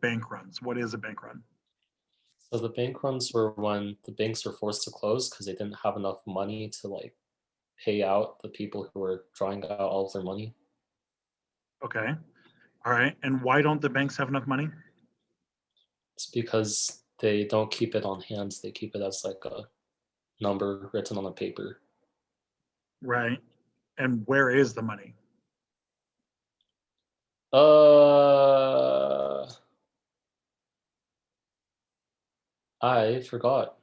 bank runs? What is a bank run? So the bank runs were when the banks were forced to close because they didn't have enough money to like pay out the people who were drawing out all of their money. Okay. All right. And why don't the banks have enough money? It's because they don't keep it on hand. They keep it as like a number written on a paper. Right. And where is the money? Uh, I forgot.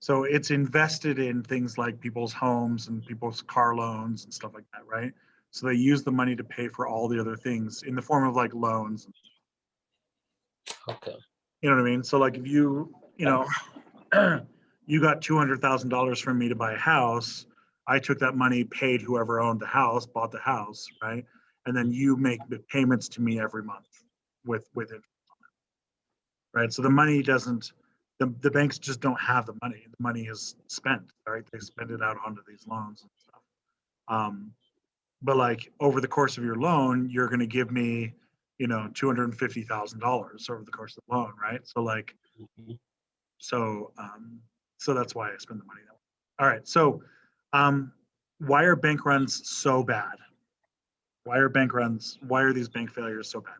So it's invested in things like people's homes and people's car loans and stuff like that, right? So they use the money to pay for all the other things in the form of like loans. Okay. You know what I mean? So like if you Yeah. know, you got $200,000 from me to buy a house, I took that money, paid whoever owned the house, bought the house, right? And then you make the payments to me every month with it, right? So the money doesn't, the banks just don't have the money. The money is spent, right? They spend it out onto these loans and stuff. Um, but like over the course of your loan, you're going to give me, $250,000 over the course of the loan, right? So like, Mhm. so so that's why I spend the money that way. All right. So um, why are bank runs so bad? Why are these bank failures so bad?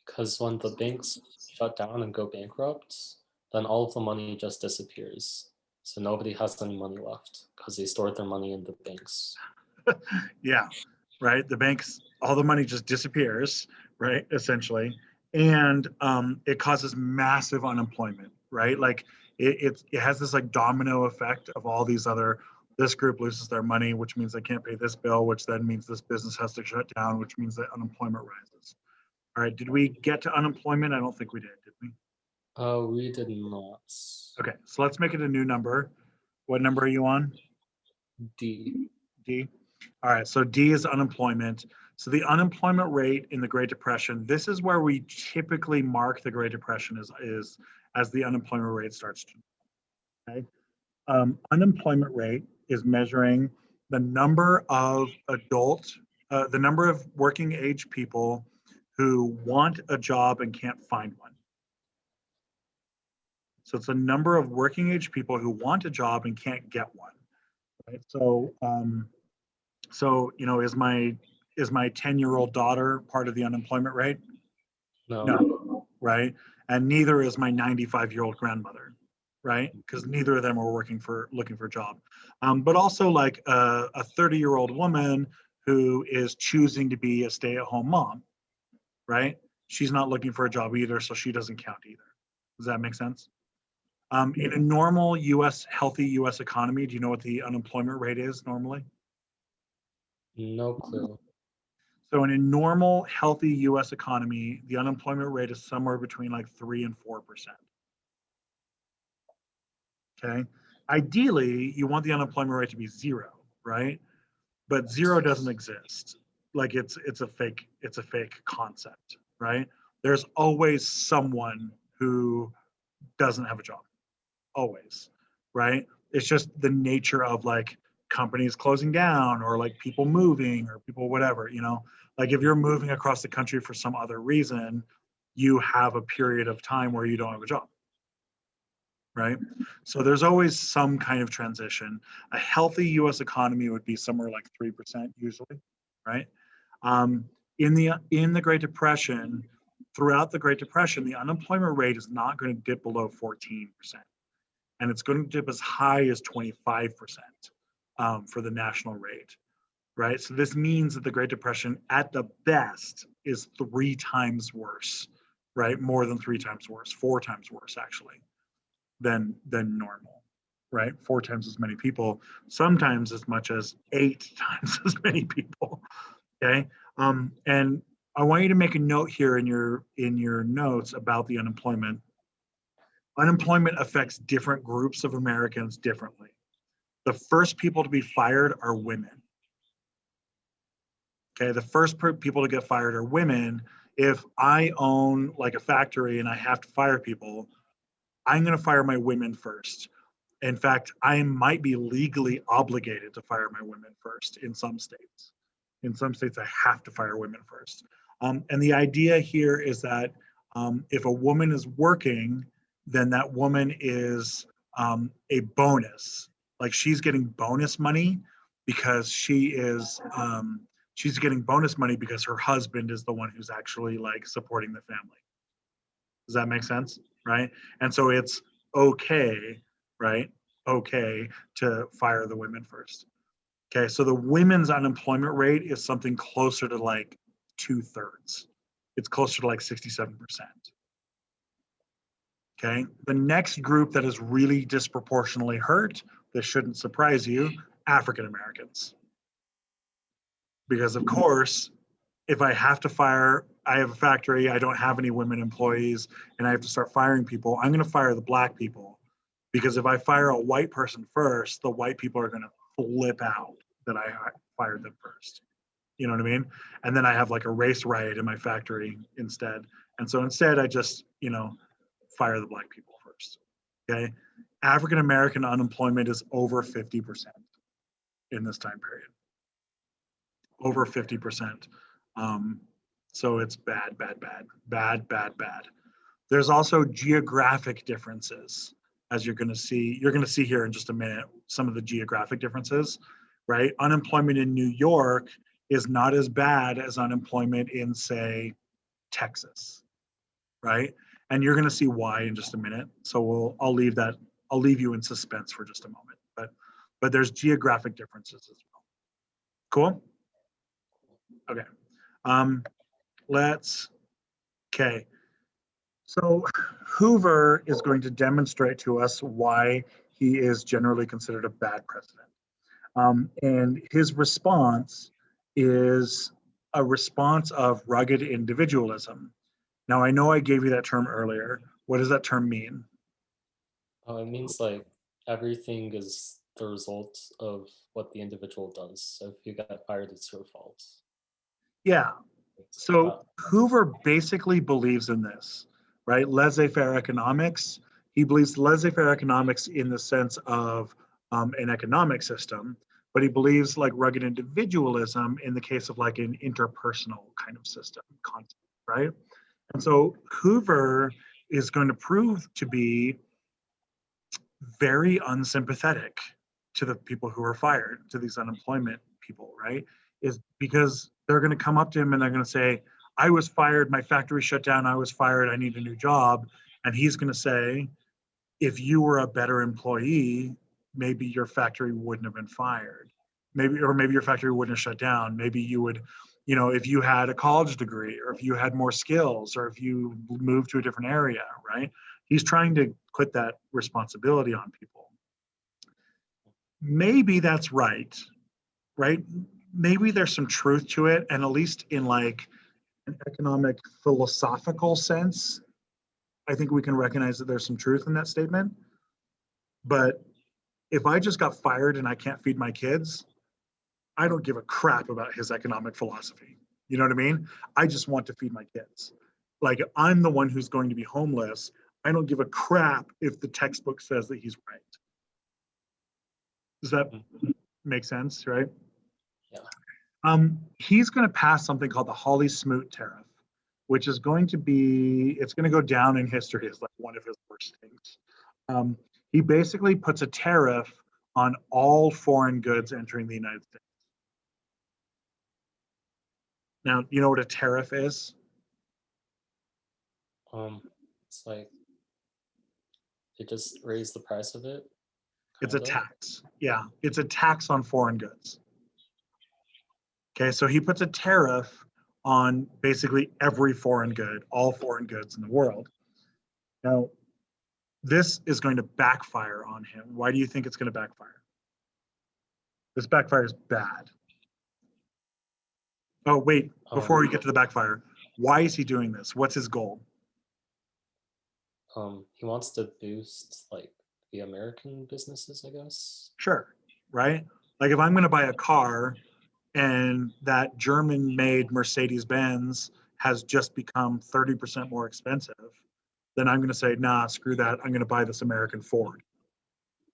Because when the banks shut down and go bankrupt, then all of the money just disappears. So nobody has any money left because they stored their money in the banks. Yeah, right. The banks, all the money just disappears, right? Essentially, and it causes massive unemployment, right? Like it has this like domino effect of all these other. This group loses their money, which means they can't pay this bill, which then means this business has to shut down, which means that unemployment rises. All right, did we get to unemployment? I don't think we did we? We did not. Okay, so let's make it a new number. What number are you on? D. D. All right, so D is unemployment. So the unemployment rate in the Great Depression, this is where we typically mark the Great Depression is as the unemployment rate starts to. Okay? Unemployment rate is measuring the number of the number of working age people who want a job and can't find one. So it's a number of working age people who want a job and can't get one. Right. So is my 10-year-old daughter part of the unemployment rate? No. No, right? And neither is my 95-year-old grandmother, right? Because neither of them are looking for a job. But also like a 30-year-old woman who is choosing to be a stay-at-home mom, right? She's not looking for a job either, so she doesn't count either. Does that make sense? In a normal healthy US economy, do you know what the unemployment rate is normally? No clue. So in a normal, healthy US economy, the unemployment rate is somewhere between like 3 and 4%. Okay. Ideally, you want the unemployment rate to be zero, right? But zero doesn't exist. Like it's a fake concept, right? There's always someone who doesn't have a job. Always, right? It's just the nature of like companies closing down or like people moving or people whatever. Like if you're moving across the country for some other reason, you have a period of time where you don't have a job, right? So there's always some kind of transition. A healthy US economy would be somewhere like 3% usually, right? Um, in the Great Depression, throughout the Great Depression, the unemployment rate is not going to dip below 14%, and it's going to dip as high as 25% for the national rate, right? So this means that the Great Depression, at the best, is 3 times worse, right? More than 3 times worse, 4 times worse actually than normal, right? 4 times as many people, sometimes as much as 8 times as many people. Okay, and I want you to make a note here in your notes about the unemployment. Unemployment affects different groups of Americans differently. The first people to be fired are women. Okay, the first people to get fired are women. If I own like a factory and I have to fire people, I'm going to fire my women first. In fact, I might be legally obligated to fire my women first in some states. In some states, I have to fire women first. And the idea here is that if a woman is working, then that woman is a bonus. Like she's getting bonus money because she's getting bonus money because her husband is the one who's actually like supporting the family. Does that make sense? Right? And so it's okay, right? Okay to fire the women first. Okay, so the women's unemployment rate is something closer to like 2/3. It's closer to like 67%. Okay, the next group that is really disproportionately hurt, this shouldn't surprise you, African Americans. Because of course, if I have to fire, I have a factory, I don't have any women employees, and I have to start firing people, I'm going to fire the black people. Because if I fire a white person first, the white people are going to flip out that I fired them first. You know what I mean? And then I have like a race riot in my factory instead. And so instead, I just, fire the black people first. Okay. African American unemployment is over 50% in this time period. Over 50%. So it's bad, bad, bad, bad, bad, bad. There's also geographic differences, as you're going to see. You're going to see here in just a minute some of the geographic differences, right? Unemployment in New York is not as bad as unemployment in, say, Texas, right? And you're going to see why in just a minute. So I'll leave you in suspense for just a moment. But there's geographic differences as well. Cool. Okay. Okay. So Hoover is going to demonstrate to us why he is generally considered a bad president. And his response is a response of rugged individualism. Now, I know I gave you that term earlier. What does that term mean? It means like everything is the result of what the individual does. So if you get fired, it's your fault. Yeah. So Hoover basically believes in this, right? Laissez-faire economics. He believes laissez-faire economics in the sense of an economic system, but he believes like rugged individualism in the case of like an interpersonal kind of system concept, right? And so Hoover is going to prove to be very unsympathetic to the people who are fired, to these unemployment people, right? Is because they're going to come up to him and they're going to say, I was fired, my factory shut down, I was fired, I need a new job. And he's going to say, if you were a better employee, maybe your factory wouldn't have been fired. Maybe your factory wouldn't have shut down. Maybe you would, if you had a college degree or if you had more skills or if you moved to a different area, right? He's trying to put that responsibility on people. Maybe that's right? Maybe there's some truth to it, and at least in like an economic philosophical sense, I think we can recognize that there's some truth in that statement. But if I just got fired and I can't feed my kids, I don't give a crap about his economic philosophy. You know what I mean? I just want to feed my kids. Like I'm the one who's going to be homeless. I don't give a crap if the textbook says that he's right. Does that make sense, right? Yeah. He's going to pass something called the Hawley-Smoot tariff, which is going to go down in history as like one of his worst things. He basically puts a tariff on all foreign goods entering the United States. Now, you know what a tariff is? It's like they just raise the price of it. It's a tax. Yeah, it's a tax on foreign goods. Okay, so he puts a tariff on basically every foreign good, all foreign goods in the world. Now, this is going to backfire on him. Why do you think it's going to backfire? This backfire is bad. Oh, wait, before we get to the backfire, why is he doing this? What's his goal? He wants to boost like the American businesses, I guess. Sure, right? Like if I'm going to buy a car and that German-made Mercedes-Benz has just become 30% more expensive, then I'm going to say, nah, screw that. I'm going to buy this American Ford,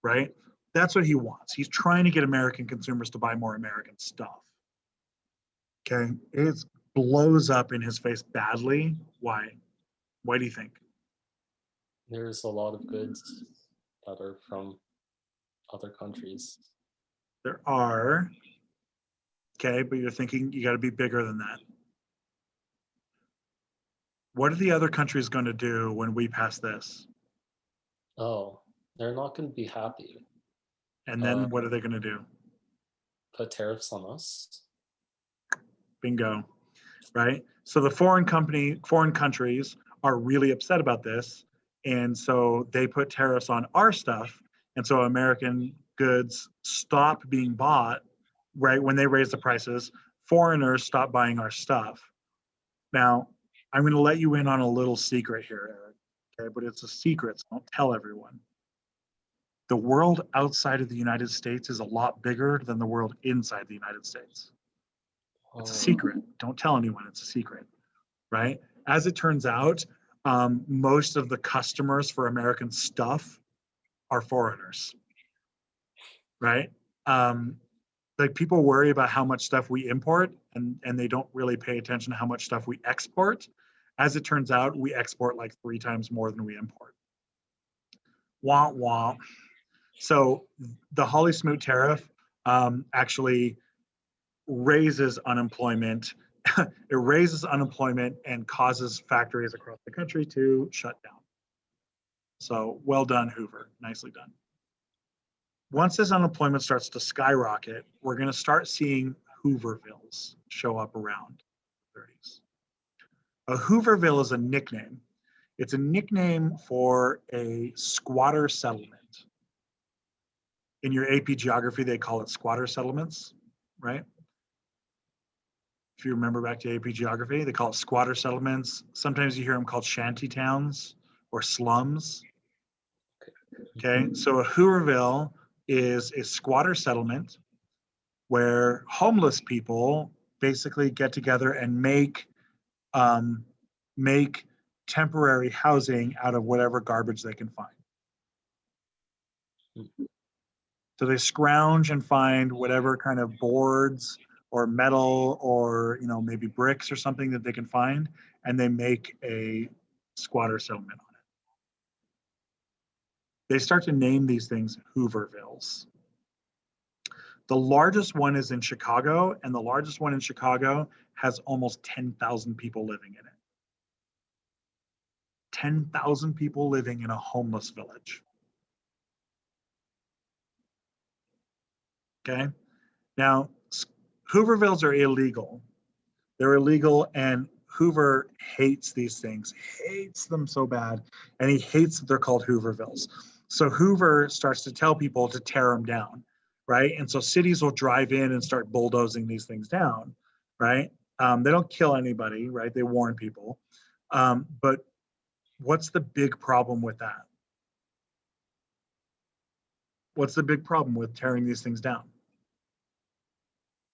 right? That's what he wants. He's trying to get American consumers to buy more American stuff. Okay, it's blows up in his face badly. Why? Why do you think? There's a lot of goods that are from other countries. There are, okay, but you're thinking you got to be bigger than that. What are the other countries going to do when we pass this? Oh, they're not going to be happy. And then what are they going to do? Put tariffs on us. Bingo, right? So the foreign countries are really upset about this, and so they put tariffs on our stuff, and so American goods stop being bought, right? When they raise the prices, foreigners stop buying our stuff. Now, I'm going to let you in on a little secret here, Eric, okay? But it's a secret, so don't tell everyone. The world outside of the United States is a lot bigger than the world inside the United States. It's a secret. Don't tell anyone. It's a secret, right? As it turns out, most of the customers for American stuff are foreigners, right? Like people worry about how much stuff we import, and they don't really pay attention to how much stuff we export. As it turns out, we export like 3 times more than we import. Wah wah. So the Holly Smoot tariff actually raises unemployment. It raises unemployment and causes factories across the country to shut down. So well done, Hoover. Nicely done. Once this unemployment starts to skyrocket, we're going to start seeing Hoovervilles show up around the 30s. A Hooverville is a nickname. It's a nickname for a squatter settlement. In your AP geography, they call it squatter settlements, right? If you remember back to AP geography, they call it squatter settlements. Sometimes you hear them called shanty towns or slums. Okay, so a Hooverville is a squatter settlement where homeless people basically get together and make temporary housing out of whatever garbage they can find. So they scrounge and find whatever kind of boards or metal or maybe bricks or something that they can find, and they make a squatter settlement on it. They start to name these things Hoovervilles. The largest one is in Chicago, and the largest one in Chicago has almost 10,000 people living in it. 10,000 people living in a homeless village. Okay. Now, Hoovervilles are illegal. They're illegal, and Hoover hates these things, hates them so bad, and he hates that they're called Hoovervilles. So Hoover starts to tell people to tear them down, right? And so cities will drive in and start bulldozing these things down, right? They don't kill anybody, right? They warn people. But what's the big problem with that? What's the big problem with tearing these things down?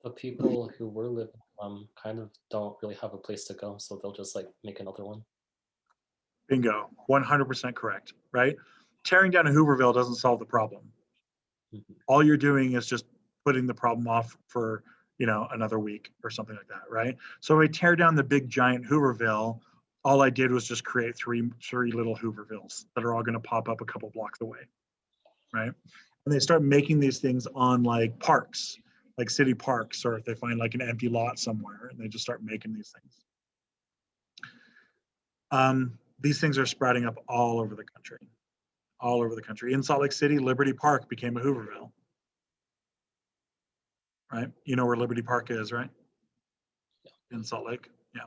The people who were living kind of don't really have a place to go, so they'll just like make another one. Bingo, 100% correct, right? Tearing down a Hooverville doesn't solve the problem. All you're doing is just putting the problem off for another week or something like that, right? So if I tear down the big giant Hooverville, all I did was just create three little Hoovervilles that are all going to pop up a couple blocks away, right? And they start making these things on like parks, like city parks, or if they find like an empty lot somewhere, and they just start making these things. These things are sprouting up all over the country. All over the country. In Salt Lake City, Liberty Park became a Hooverville. Right? You know where Liberty Park is, right? In Salt Lake. Yeah.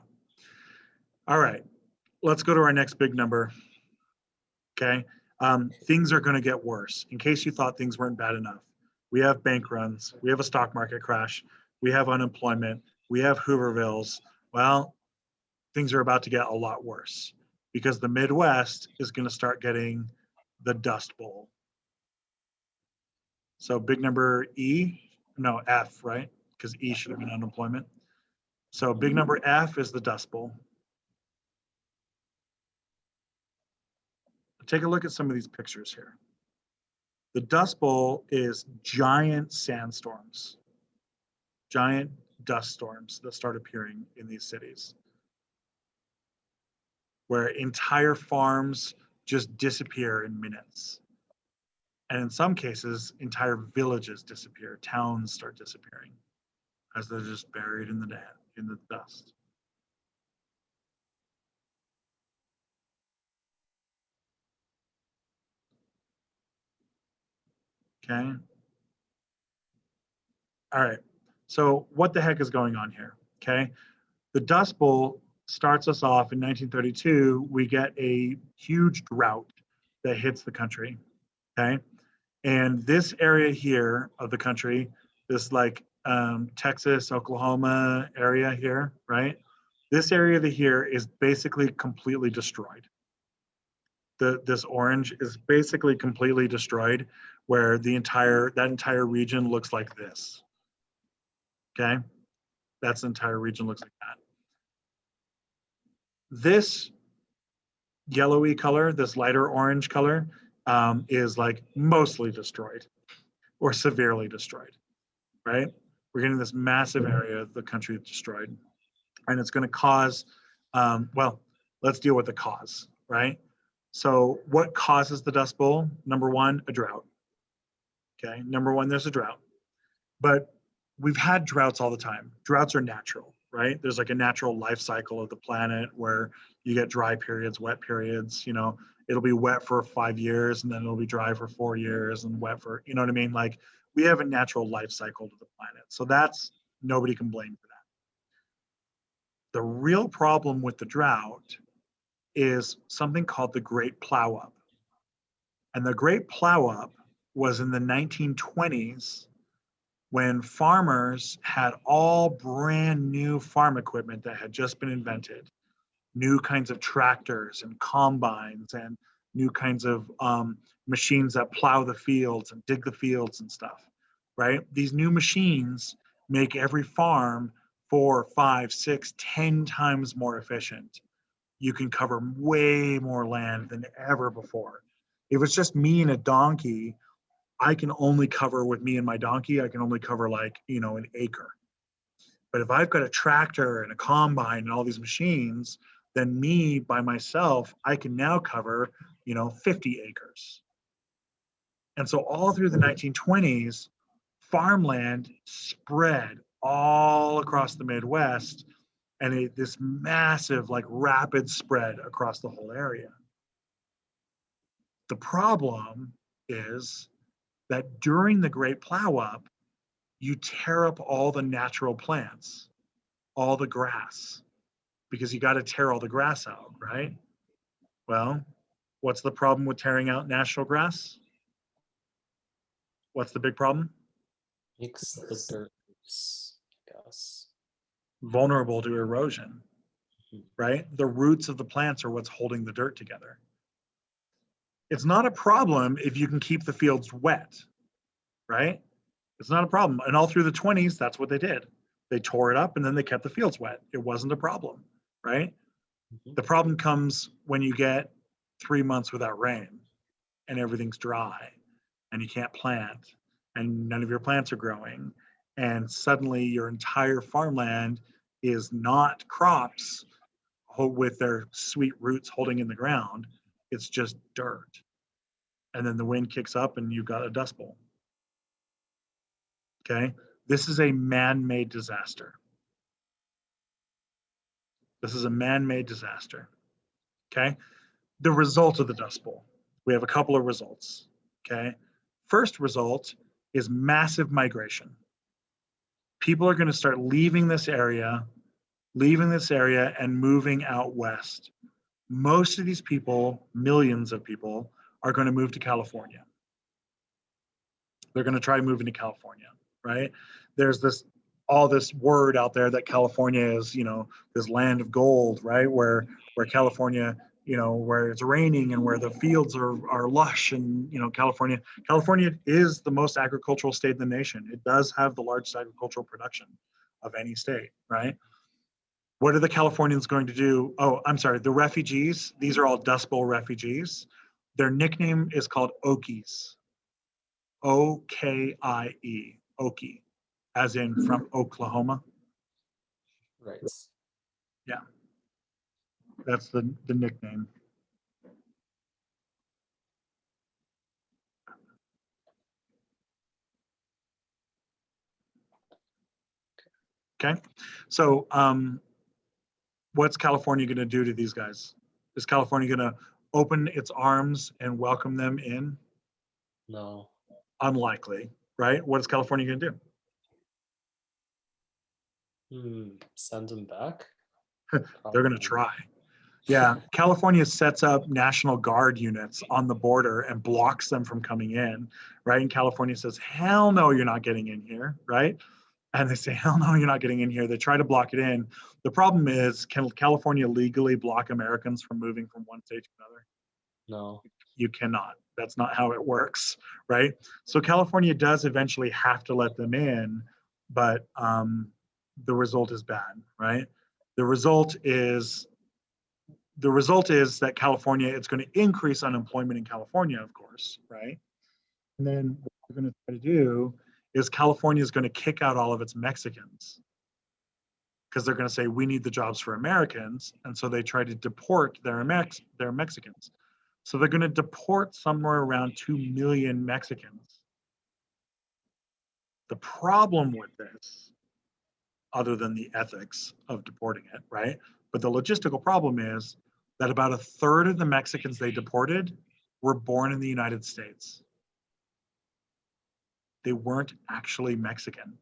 All right. Let's go to our next big number. Okay. Things are going to get worse. In case you thought things weren't bad enough, we have bank runs, we have a stock market crash, we have unemployment, we have Hoovervilles. Well, things are about to get a lot worse because the Midwest is going to start getting the Dust Bowl. So big number F, right? Because E should have been unemployment. So big number F is the Dust Bowl. Take a look at some of these pictures here. The Dust Bowl is giant sandstorms. Giant dust storms that start appearing in these cities, where entire farms just disappear in minutes. And in some cases, entire villages disappear, towns start disappearing as they're just buried in the dust. Okay. All right. So what the heck is going on here? Okay. The Dust Bowl starts us off in 1932. We get a huge drought that hits the country. Okay. And this area here of the country, this like Texas, Oklahoma area here, right? This area here is basically completely destroyed. This orange is basically completely destroyed, where that entire region looks like this. Okay, that's the entire region looks like that. This yellowy color, this lighter orange color, is like mostly destroyed or severely destroyed, right? We're getting this massive area of the country destroyed, and it's going to cause, well, let's deal with the cause, right? So, what causes the Dust Bowl? Number one, a drought. Okay, number one, there's a drought. But we've had droughts all the time. Droughts are natural, right? There's like a natural life cycle of the planet where you get dry periods, wet periods. You know, it'll be wet for 5 years and then it'll be dry for 4 years and wet for, you know what I mean? Like we have a natural life cycle to the planet. So that's, nobody can blame for that. The real problem with the drought is something called the Great Plow Up. And the Great Plow Up was in the 1920s when farmers had all brand new farm equipment that had just been invented, new kinds of tractors and combines and new kinds of machines that plow the fields and dig the fields and stuff, right? These new machines make every farm 4, 5, 6, 10 times more efficient. You can cover way more land than ever before. If it's just me and a donkey, I can only cover with me and my donkey, I can only cover like, an acre. But if I've got a tractor and a combine and all these machines, then me by myself, I can now cover, 50 acres. And so all through the 1920s, farmland spread all across the Midwest and this massive, like rapid spread across the whole area. The problem is that during the Great Plow Up, you tear up all the natural plants, all the grass, because you got to tear all the grass out, right? Well, what's the problem with tearing out natural grass? What's the big problem? Makes the dirt loose, I guess. Vulnerable to erosion, right? The roots of the plants are what's holding the dirt together. It's not a problem if you can keep the fields wet, right? It's not a problem. And all through the 20s, that's what they did. They tore it up and then they kept the fields wet. It wasn't a problem, right? The problem comes when you get 3 months without rain and everything's dry and you can't plant and none of your plants are growing. And suddenly your entire farmland is not crops with their sweet roots holding in the ground. It's just dirt. And then the wind kicks up and you've got a dust bowl. Okay. This is a man-made disaster. This is a man-made disaster. Okay. The result of the Dust Bowl. We have a couple of results. Okay. First result is massive migration. People are going to start leaving this area and moving out west. Most of these people, millions of people, are going to move to California. They're going to try moving to California, right? There's all this word out there that California is, this land of gold, right? Where California, where it's raining and where the fields are lush, and California is the most agricultural state in the nation. It does have the largest agricultural production of any state, right? What are the Californians going to do? Oh, I'm sorry, the refugees, these are all Dust Bowl refugees. Their nickname is called Okies. Okie, Okie, as in from Oklahoma. Right. Yeah, that's the nickname. Okay, so what's California going to do to these guys? Is California going to open its arms and welcome them in? No. Unlikely, right? What is California going to do? Send them back? They're going to Probably. try. Yeah, California sets up National Guard units on the border and blocks them from coming in, right? And California says, hell no, you're not getting in here, right? And they say, hell no, you're not getting in here. They try to block it in. The problem is, can California legally block Americans from moving from one state to another? No. You cannot. That's not how it works, right? So California does eventually have to let them in, but the result is bad, right? The result is that California, it's going to increase unemployment in California, of course, right? And then what we're going to try to do is California is going to kick out all of its Mexicans because they're going to say we need the jobs for Americans, and so they try to deport their Mexicans. So they're going to deport somewhere around 2 million Mexicans. The problem with this, other than the ethics of deporting it, right? But the logistical problem is that about a third of the Mexicans they deported were born in the United States. They weren't actually Mexican.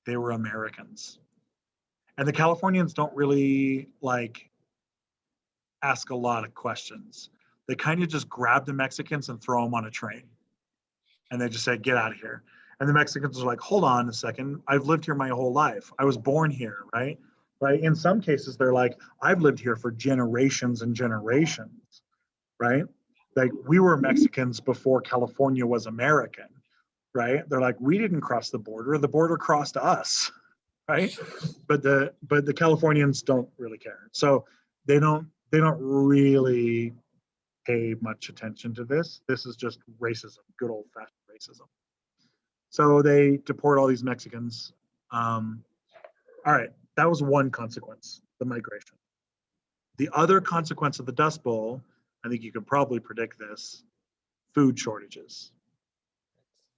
They were Americans. And the Californians don't really like ask a lot of questions. They kind of just grab the Mexicans and throw them on a train. And they just say, get out of here. And the Mexicans are like, hold on a second. I've lived here my whole life. I was born here, right? Right. In some cases, they're like, I've lived here for generations and generations, right? Like we were Mexicans before California was American, right? They're like, we didn't cross the border crossed us, right? But the Californians don't really care. So they don't really pay much attention to this. This is just racism, good old fashioned racism. So they deport all these Mexicans. All right, that was one consequence, the migration. The other consequence of the Dust Bowl, I think you can probably predict this, food shortages.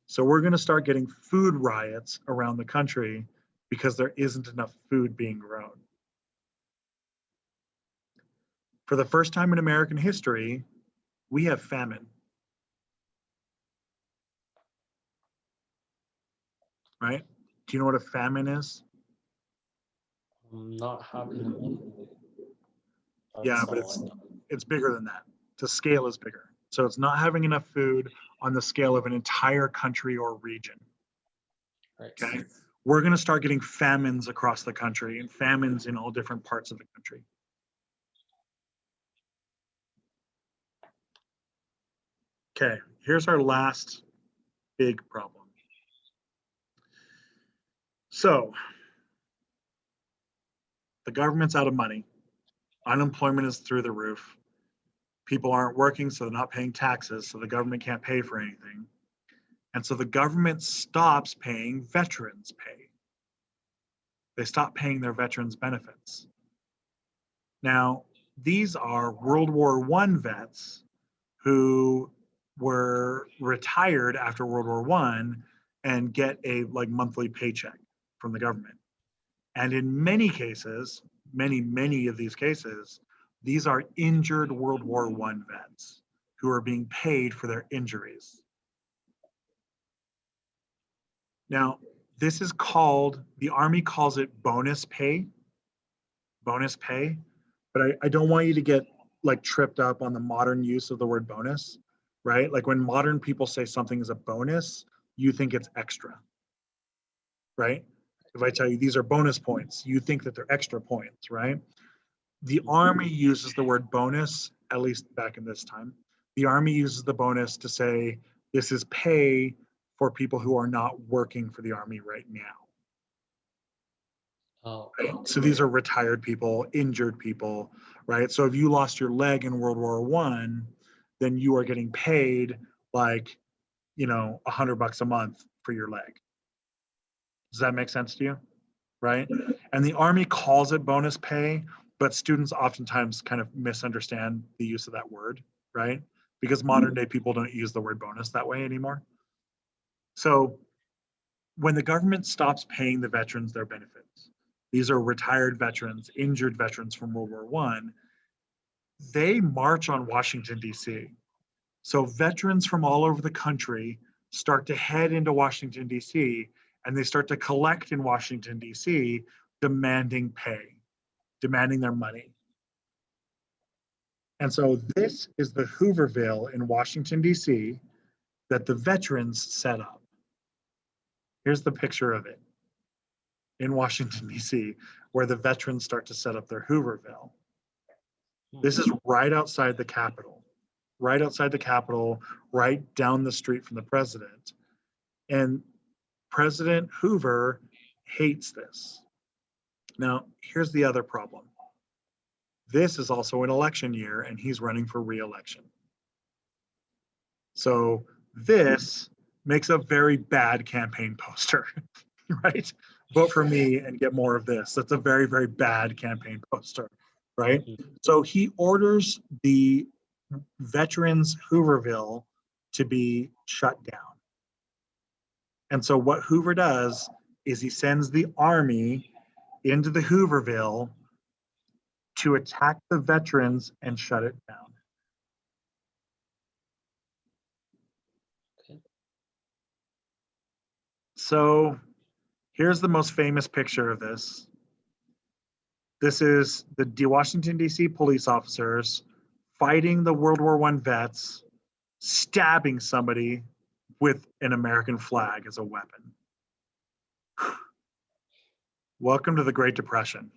So we're going to start getting food riots around the country because there isn't enough food being grown. For the first time in American history, we have famine. Right? Do you know what a famine is? Not having enough. Yeah, That's but all I know. it's bigger than that. The scale is bigger. So it's not having enough food on the scale of an entire country or region. Right. Okay. We're going to start getting famines across the country and famines in all different parts of the country. Okay. Here's our last big problem. So the government's out of money. Unemployment is through the roof. People aren't working, so they're not paying taxes, so the government can't pay for anything. And so the government stops paying veterans pay. They stop paying their veterans benefits. Now, these are World War I vets who were retired after World War I and get a like monthly paycheck from the government. And in many cases, many of these cases, these are injured World War I vets who are being paid for their injuries. Now, this is called, the Army calls it bonus pay, but I don't want you to get like tripped up on the modern use of the word bonus, right? Like when modern people say something is a bonus, you think it's extra, right? If I tell you these are bonus points, you think that they're extra points, right? The Army uses the word bonus, at least back in this time. The Army uses the bonus to say this is pay for people who are not working for the Army right now. Oh. Right? So these are retired people, injured people, right? So if you lost your leg in World War I, then you are getting paid like, $100 a month for your leg. Does that make sense to you? right? And the Army calls it bonus pay, but students oftentimes kind of misunderstand the use of that word, right? Because modern day people don't use the word bonus that way anymore. So when the government stops paying the veterans their benefits, these are retired veterans, injured veterans from World War I, they march on Washington, D.C. So veterans from all over the country start to head into Washington, D.C., and they start to collect in Washington, D.C., demanding pay, demanding their money. And so this is the Hooverville in Washington, D.C. that the veterans set up. Here's the picture of it in Washington, D.C., where the veterans start to set up their Hooverville. This is right outside the Capitol, right outside the Capitol, right down the street from the president. And President Hoover hates this. Now, here's the other problem. This is also an election year, and he's running for re-election. So this makes a very bad campaign poster, right? Vote for me and get more of this. That's a very, very bad campaign poster, right? So he orders the Veterans Hooverville to be shut down. And so what Hoover does is he sends the army into the Hooverville to attack the veterans and shut it down. Okay. So here's the most famous picture of this. This is the Washington, D.C. police officers fighting the World War I vets, stabbing somebody with an American flag as a weapon. Welcome to the Great Depression,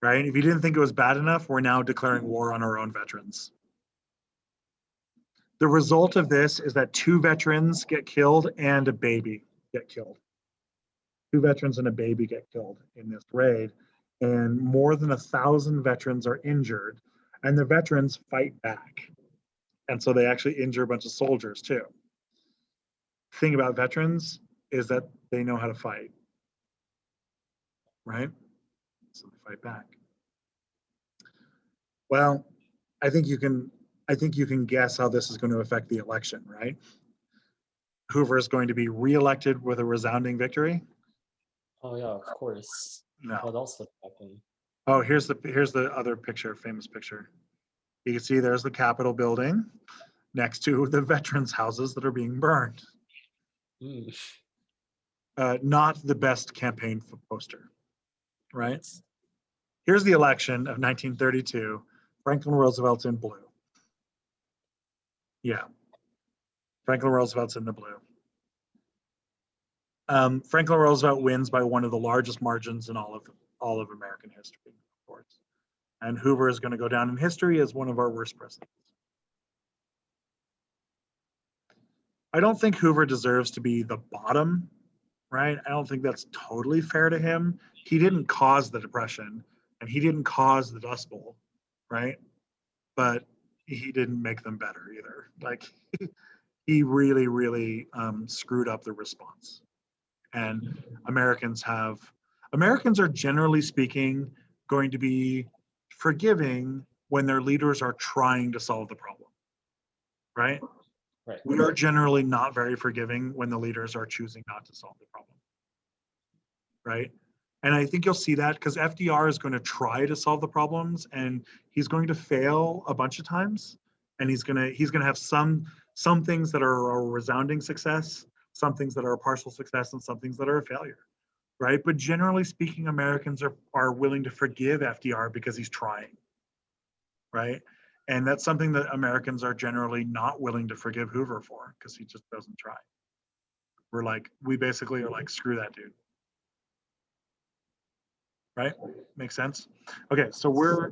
right? If you didn't think it was bad enough, we're now declaring war on our own veterans. The result of this is that 2 veterans get killed and a baby get killed. 2 veterans and a baby get killed in this raid, and more than 1,000 veterans are injured, and the veterans fight back. And so they actually injure a bunch of soldiers too. The thing about veterans is that they know how to fight, right? So they fight back. Well, I think you can guess how this is going to affect the election, right? Hoover is going to be reelected with a resounding victory. Oh yeah, of course. No. What else would happen? Oh, here's the other picture, famous picture. You can see there's the Capitol building next to the veterans' houses that are being burned. Mm. Not the best campaign poster, right? Here's the election of 1932. Franklin Roosevelt's in blue. Yeah, Franklin Roosevelt's in the blue. Franklin Roosevelt wins by one of the largest margins in all of American history, of course. And Hoover is going to go down in history as one of our worst presidents. I don't think Hoover deserves to be the bottom, right? I don't think that's totally fair to him. He didn't cause the Depression, and he didn't cause the Dust Bowl, right? But he didn't make them better either. Like he really, really screwed up the response. And Americans are generally speaking going to be forgiving when their leaders are trying to solve the problem, right? Right. We are generally not very forgiving when the leaders are choosing not to solve the problem, right? And I think you'll see that because FDR is going to try to solve the problems and he's going to fail a bunch of times, and he's going to have some things that are a resounding success, some things that are a partial success, and some things that are a failure, right? But generally speaking, Americans are willing to forgive FDR because he's trying, right? And that's something that Americans are generally not willing to forgive Hoover for because he just doesn't try. We basically are like, screw that dude. Right? Makes sense? Okay, so we're